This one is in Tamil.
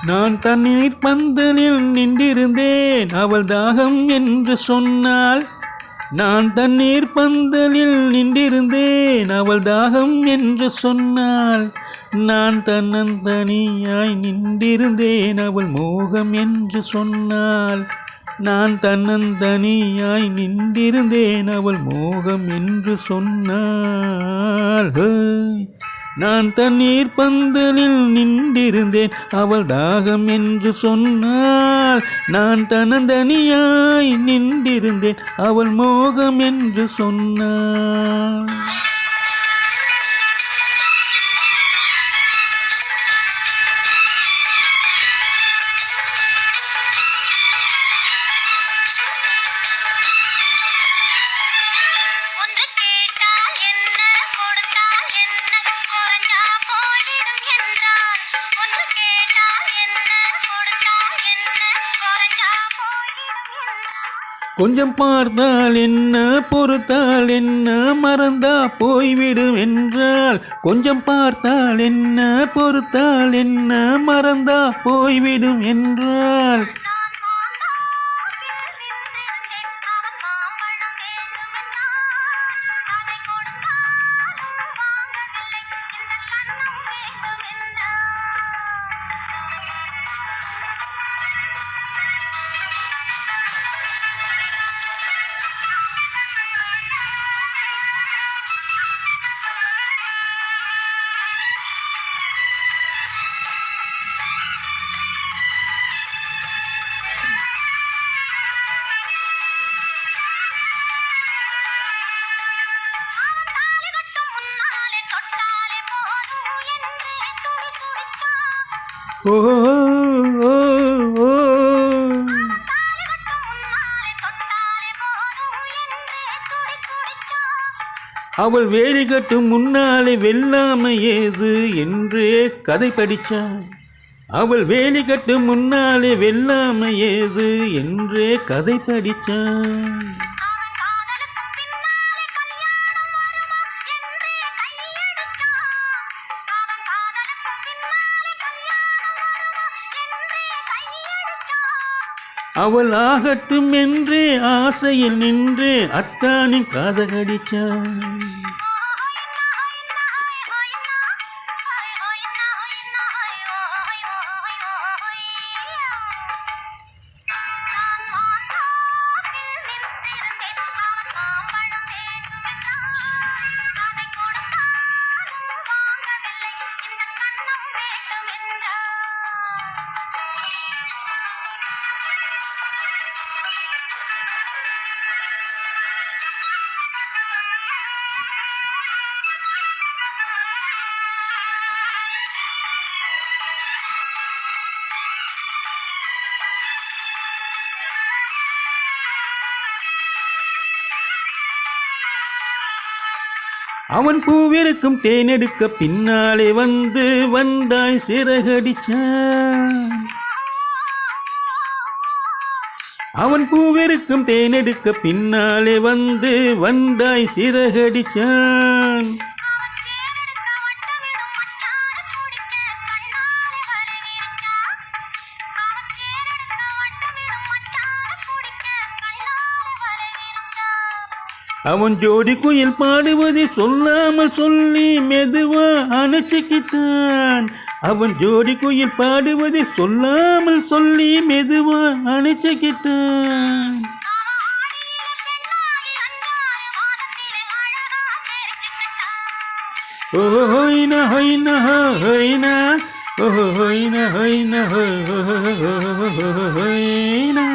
நான் தண்ணீர் பந்தலில் நின்றிருந்தேன் அவள் தாகம் என்று சொன்னாள். நான் தண்ணீர் பந்தலில் நின்றிருந்தேன் அவள் தாகம் என்று சொன்னாள். நான் தன்னந்தனியாய் நின்றிருந்தேன் அவள் மோகம் என்று சொன்னாள். நான் தன்னந்தனியாய் நின்றிருந்தேன் அவள் மோகம் என்று சொன்னாள். நான் தண்ணீர் பந்தலில் நின்றிருந்தேன் அவள் தாகம் என்று சொன்னாள். நான் தன்னந்தனியாய் நின்றிருந்தேன் அவள் மோகம் என்று சொன்னாள். கொஞ்சம் பார்த்தால் என்ன பொறுத்தால் என்ன மறந்தா போய்விடும் என்றால். கொஞ்சம் பார்த்தால் என்ன பொறுத்தால் என்ன மறந்தா போய்விடும் என்றால். ஓ அவள் வேலி கட்டும் முன்னாலே வெல்லாமை ஏது என்றே கதை படிச்சாள். அவள் வேலி கட்டும் முன்னாலே வெல்லாமை ஏது என்றே கதை படிச்சாள். அவள் ஆகட்டும் என்றே ஆசையில் நின்றே அத்தானின் காதகடிச்சாள். அவன் பூவிருக்கும் தேனெடுக்க பின்னாலே வந்து வந்தாய் சிறகடிச்சான். அவன் பூவிருக்கும் தேனெடுக்க பின்னாலே வந்து வந்தாய் சிறகடிச்சான். அவன் ஜோடி குயில் பாடுவதை சொல்லாமல் சொல்லி மெதுவா அணைச்சிக்கிட்டான். அவன் ஜோடி குயில் பாடுவதை சொல்லாமல் சொல்லி மெதுவா அணைச்சிக்கிட்டான். ஹொய்னா ஹொய்னா ஹொய்னா ஹொய்னா ஹொய்னா ஹொய்னா